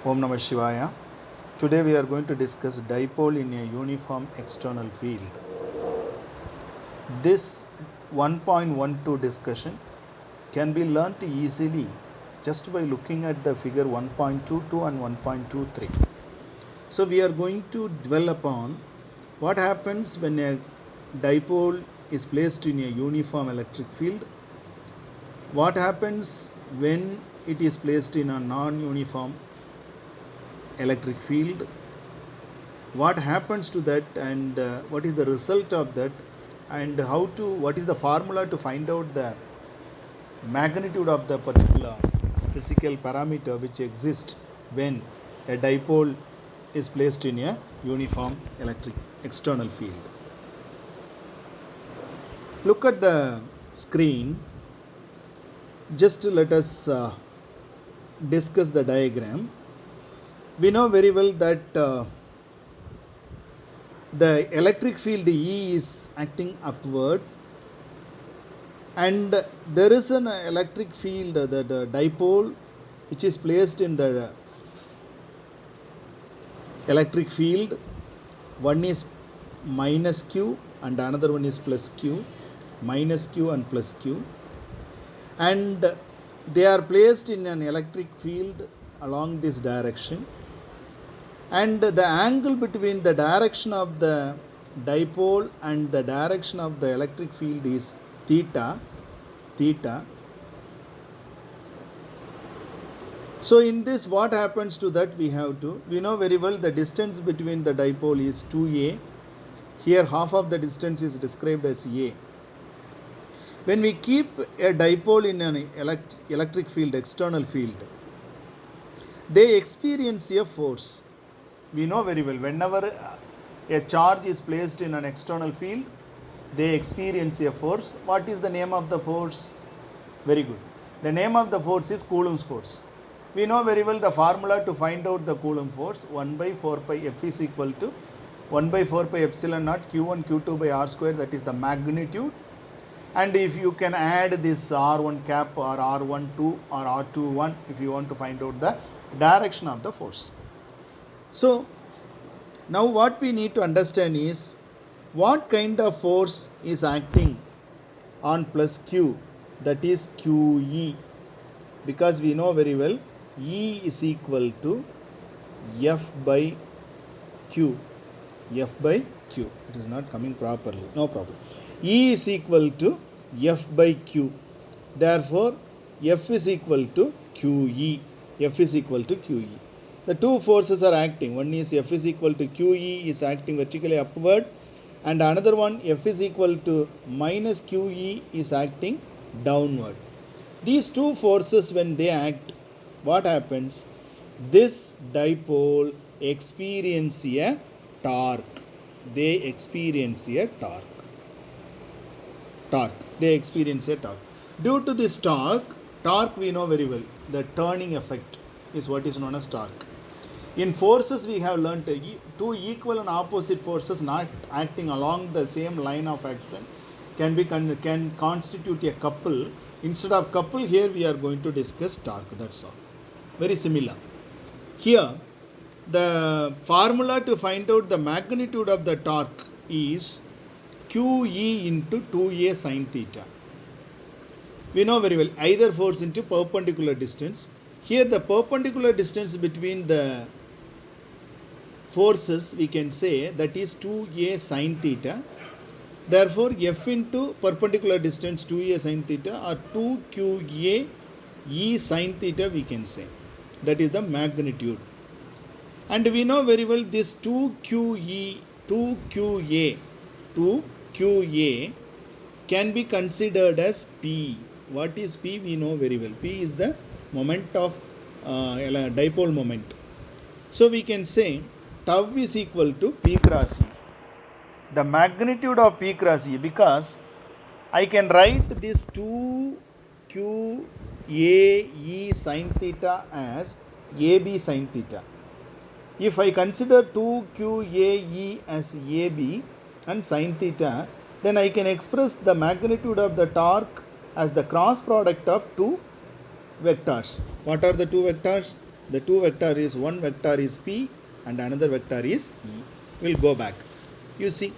Om Namah Shivaya. Today we are going to discuss dipole in a uniform external field. This 1.12 discussion can be learnt easily just by looking at the figure 1.22 and 1.23. So we are going to dwell upon what happens when a dipole is placed in a uniform electric field, what happens when it is placed in a non-uniform electric field, what happens to that, and what is the result of that, and what is the formula to find out the magnitude of the particular physical parameter which exists when a dipole is placed in a uniform electric external field. Look at the screen. Just let us discuss the diagram. We know very well that the electric field E is acting upward, and there is an electric field, the dipole, which is placed in the electric field. One is minus Q and another one is plus Q, minus Q and plus Q, and they are placed in an electric field along this direction, and the angle between the direction of the dipole and the direction of the electric field is theta. So in this, what happens to that, we know very well the distance between the dipole is 2a. Here half of the distance is described as a. When we keep a dipole in an electric field, external field, they experience a force. We know very well, whenever a charge is placed in an external field, they experience a force. What is the name of the force? Very good. The name of the force is Coulomb's force. We know very well the formula to find out the Coulomb force. 1 by 4 pi F is equal to 1 by 4 pi epsilon naught Q1 Q2 by R square, that is the magnitude. And if you can add this R1 cap or R12 or R21 if you want to find out the direction of the force. So now what we need to understand is what kind of force is acting on plus Q, that is QE, because we know very well E is equal to F by Q. F by Q. It is not coming properly. No problem. E is equal to F by Q. Therefore, F is equal to QE. F is equal to QE. The two forces are acting. One is F is equal to QE is acting vertically upward, and another one F is equal to minus QE is acting downward. These two forces, when they act, what happens? This dipole experience a torque. They experience a torque. They experience a torque. Due to this torque we know very well, the turning effect is what is known as torque. In forces, we have learnt two equal and opposite forces not acting along the same line of action can constitute a couple. Instead of couple, here we are going to discuss torque. That's all. Very similar. Here, the formula to find out the magnitude of the torque is QE into 2a sin theta. We know very well, either force into perpendicular distance. Here the perpendicular distance between the forces, we can say, that is 2a sin theta. Therefore, F into perpendicular distance 2a sin theta or 2qa e sin theta, we can say. That is the magnitude. And we know very well this 2qa can be considered as P. What is P? We know very well. P is the moment of dipole moment. So we can say tau is equal to P cross E. The magnitude of P cross E, because I can write this 2qa e sin theta as AB sin theta. If I consider 2qae as AB and sin theta, then I can express the magnitude of the torque as the cross product of two vectors. What are the two vectors? The two vector is, one vector is P and another vector is E. We'll go back. You see,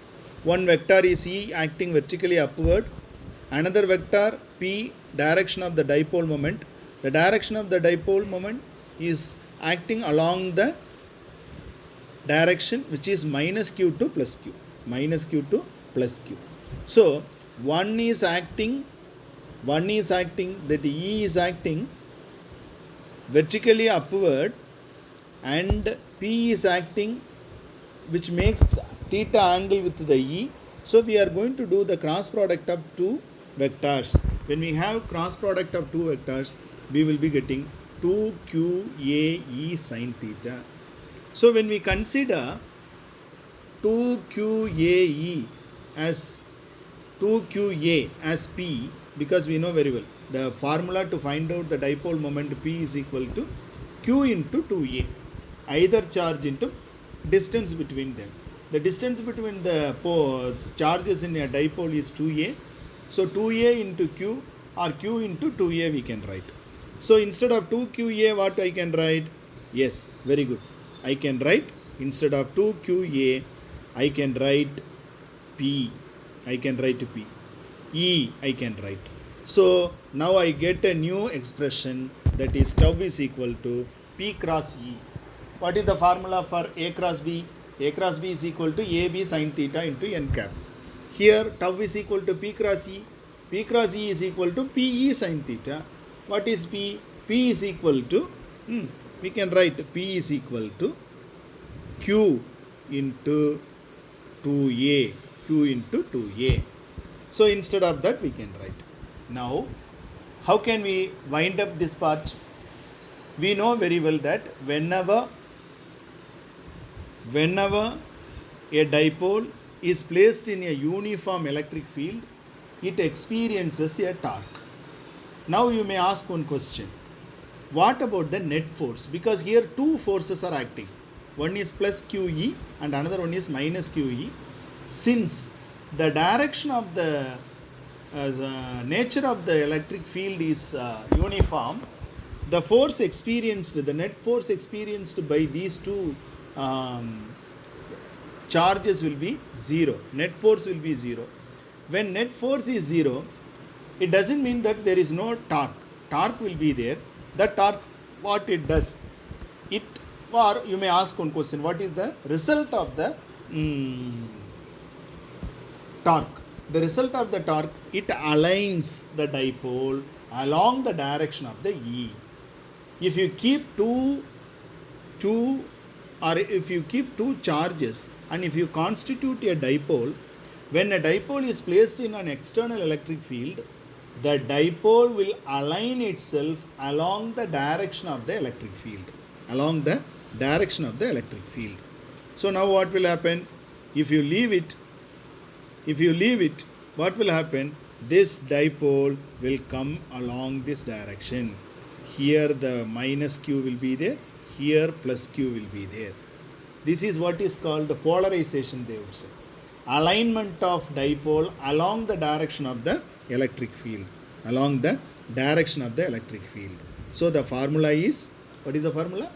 one vector is E acting vertically upward, another vector P, direction of the dipole moment. The direction of the dipole moment is acting along the direction which is minus q to plus q, minus q to plus q. So one is acting that E is acting vertically upward and P is acting, which makes theta angle with the E. So we are going to do the cross product of two vectors. When we have cross product of two vectors, we will be getting 2QAE sin theta. So when we consider 2QAE as 2QA as P, because we know very well the formula to find out the dipole moment P is equal to Q into 2A, either charge into distance between them. The distance between the charges in a dipole is 2A. So 2A into Q or Q into 2A we can write. So instead of 2QA, what I can write? Yes, very good. I can write, instead of 2QA, I can write P. I can write P. E I can write. So now I get a new expression, that is tau is equal to P cross E. What is the formula for A cross B? A cross B is equal to AB sin theta into n cap. Here tau is equal to P cross E. P cross E is equal to PE sin theta. What is P? P is equal to, we can write P is equal to Q into 2A. Q into 2A. So instead of that we can write. Now how can we wind up this part? We know very well that whenever a dipole is placed in a uniform electric field, it experiences a torque. Now you may ask one question. What about the net force? Because here two forces are acting. One is plus QE and another one is minus QE. Since the direction of the nature of the electric field is uniform, the force experienced, the net force experienced by these two charges will be 0. Net force will be 0. When net force is 0, it doesn't mean that there is no torque. Torque will be there. The torque, what it does? It, or you may ask one question, what is the result of the torque? The result of the torque, it aligns the dipole along the direction of the E. If you keep two charges and if you constitute a dipole, when a dipole is placed in an external electric field, the dipole will align itself along the direction of the electric field. Along the direction of the electric field. So now what will happen? If you leave it, what will happen? This dipole will come along this direction. Here the minus Q will be there. Here plus Q will be there. This is what is called the polarization, they would say. Alignment of dipole along the direction of the electric field. Along the direction of the electric field. So the formula is, what is the formula?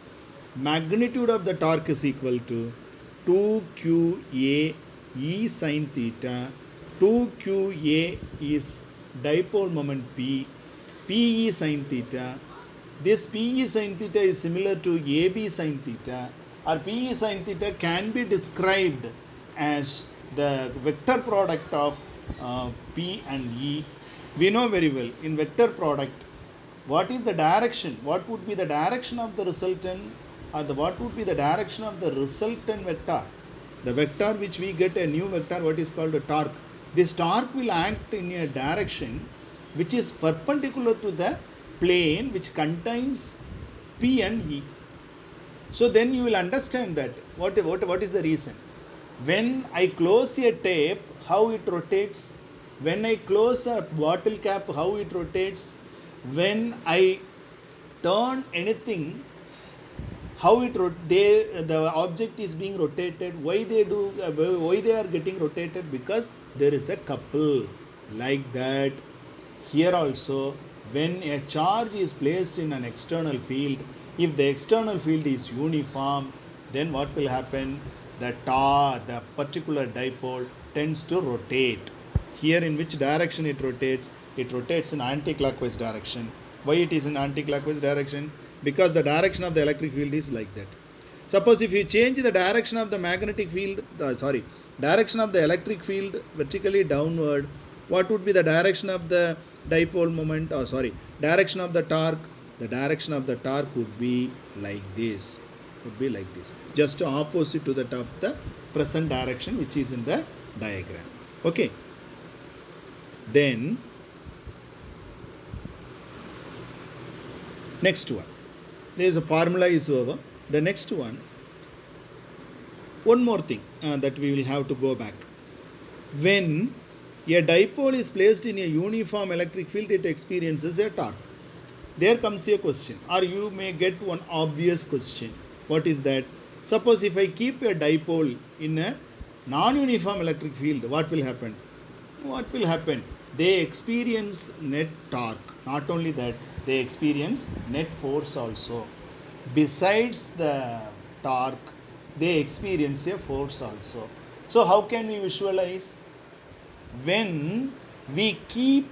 Magnitude of the torque is equal to 2QA E sin theta. 2QA is dipole moment P. PE sin theta. This PE sin theta is similar to AB sin theta, or PE sin theta can be described as the vector product of P and E. We know very well, in vector product, what is the direction? What would be the direction of the resultant, or what would be the direction of the resultant vector? The vector which we get a new vector, what is called a torque. This torque will act in a direction which is perpendicular to the plane which contains P and E. So then you will understand that what is the reason. When I close a tape, how it rotates. When I close a bottle cap, how it rotates. When I turn anything, how the object is being rotated. Why they are getting rotated? Because there is a couple. Like that, here also, when a charge is placed in an external field, If the external field is uniform, then what will happen? The particular dipole tends to rotate. Here, in which direction it rotates? It rotates in anti-clockwise direction. Why it is in anti-clockwise direction? Because the direction of the electric field is like that. Suppose if you change the direction of the magnetic field, direction of the electric field vertically downward, what would be the direction of the dipole moment? Direction of the torque. The direction of the torque would be like this. Just opposite to that of the present direction which is in the diagram. Okay. Then next one. There is a formula is over. The next one more thing that we will have to go back. When a dipole is placed in a uniform electric field, it experiences a torque. There comes a question, or you may get one obvious question. What is that? Suppose if I keep a dipole in a non-uniform electric field, what will happen? They experience net torque. Not only that, they experience net force also. Besides the torque, they experience a force also. So how can we visualize? When we keep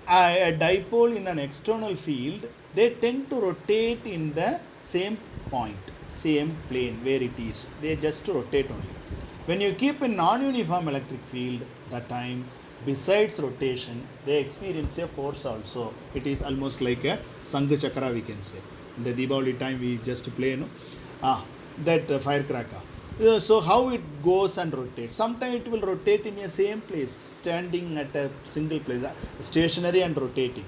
a dipole in an external field, they tend to rotate in the same point, same plane where it is. They just rotate only. When you keep a non-uniform electric field, that time, besides rotation, they experience a force also. It is almost like a Sangha Chakra, we can say. In the Deepavali time, we just play, that firecracker. So how it goes and rotates? Sometimes it will rotate in a same place, standing at a single place, stationary and rotating.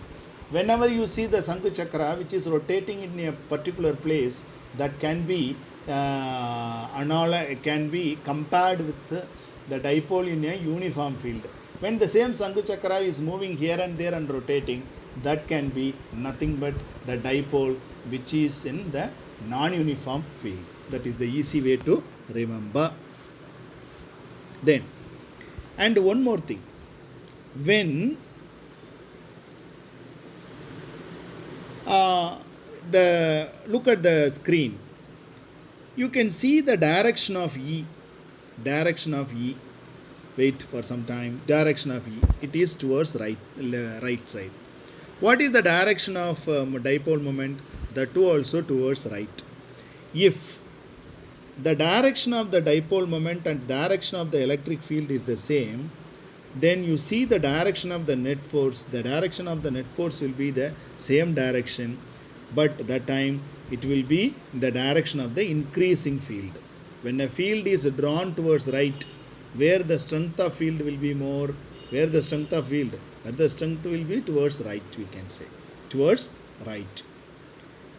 Whenever you see the Sangha Chakra which is rotating in a particular place, that can be can be compared with the dipole in a uniform field. When the same Sangha Chakra is moving here and there and rotating, that can be nothing but the dipole which is in the non-uniform field. That is the easy way to remember. Then, and one more thing. When look at the screen, you can see the direction of E. Wait for some time. Direction of E. It is towards right side. What is the direction of dipole moment? The two also towards right. If the direction of the dipole moment and direction of the electric field is the same, then you see the direction of the net force. The direction of the net force will be the same direction, but that time it will be the direction of the increasing field. When a field is drawn towards right, where the strength of field will be more, where the strength will be towards right, we can say, towards right.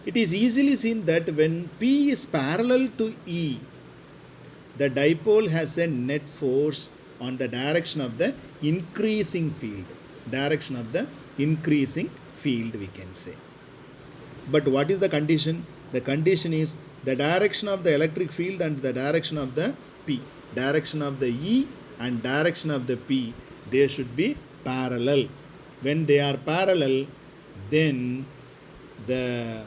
It is easily seen that when P is parallel to E, the dipole has a net force on the direction of the increasing field. Direction of the increasing field, we can say. But what is the condition? The condition is the direction of the electric field and the direction of the P. Direction of the E and direction of the P, they should be parallel. When they are parallel, then the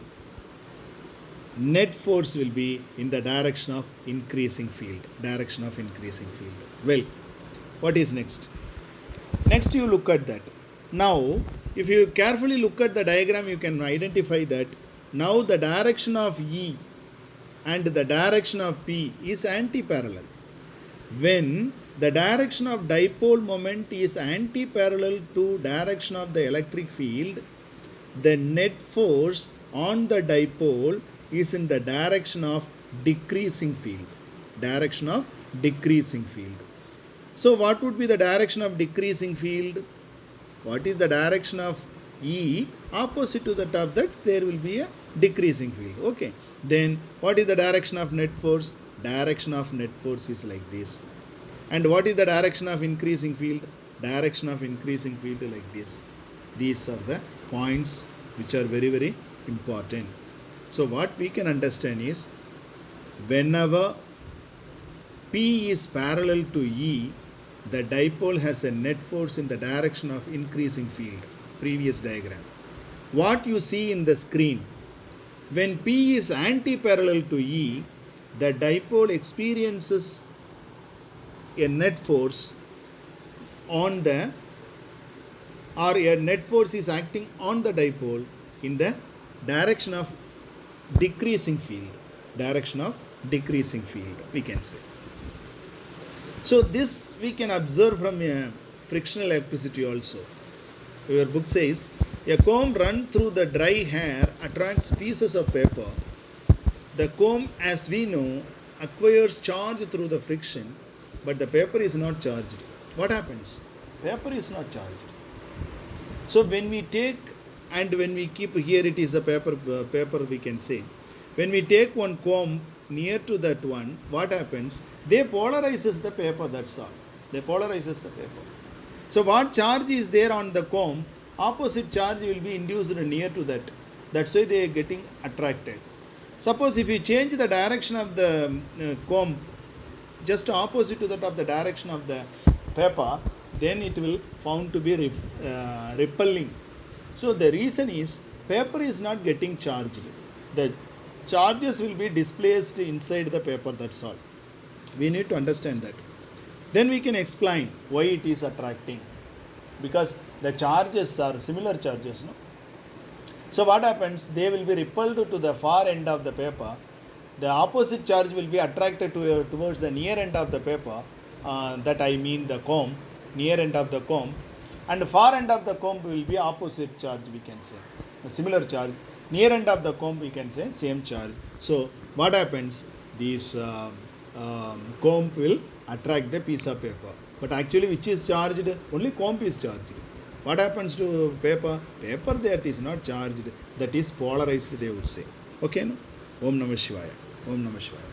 net force will be in the direction of increasing field. Well, what is next? Next you look at that. Now, if you carefully look at the diagram, you can identify that now the direction of E and the direction of P is anti-parallel. When the direction of dipole moment is anti-parallel to direction of the electric field, the net force on the dipole is in the direction of decreasing field. So what would be the direction of decreasing field? What is the direction of E? Opposite to that of that, there will be a decreasing field. Okay. Then what is the direction of net force? Direction of net force is like this. And what is the direction of increasing field? Direction of increasing field like this. These are the points which are very, very important. So what we can understand is, whenever P is parallel to E, the dipole has a net force in the direction of increasing field. Previous diagram. What you see in the screen, When P is anti-parallel to E, the dipole experiences a net force on the, or a net force is acting on the dipole in the direction of decreasing field. Direction of decreasing field, we can say. So this we can observe from a frictional electricity also. Your book says, a comb run through the dry hair attracts pieces of paper. The comb, as we know, acquires charge through the friction, but the paper is not charged. What happens? Paper is not charged. So when we take, and when we keep, here it is a paper we can say. When we take one comb near to that one, what happens? They polarizes the paper, that's all. They polarizes the paper. So what charge is there on the comb, opposite charge will be induced near to that. That's why they are getting attracted. Suppose if you change the direction of the comb just opposite to that of the direction of the paper, then it will found to be repelling. So the reason is paper is not getting charged. The charges will be displaced inside the paper, that's all. We need to understand that. Then we can explain why it is attracting. Because the charges are similar charges, no? So what happens? They will be repelled to the far end of the paper. The opposite charge will be attracted towards the near end of the paper. That I mean the comb, near end of the comb. And the far end of the comb will be opposite charge, we can say. A similar charge. Near end of the comb, we can say same charge. So what happens? This comb will attract the piece of paper. But actually which is charged? Only comb is charged. What happens to paper? Paper that is not charged, that is polarized, they would say. Okay, no? Om Namah Shivaya. Om Namah Shivaya.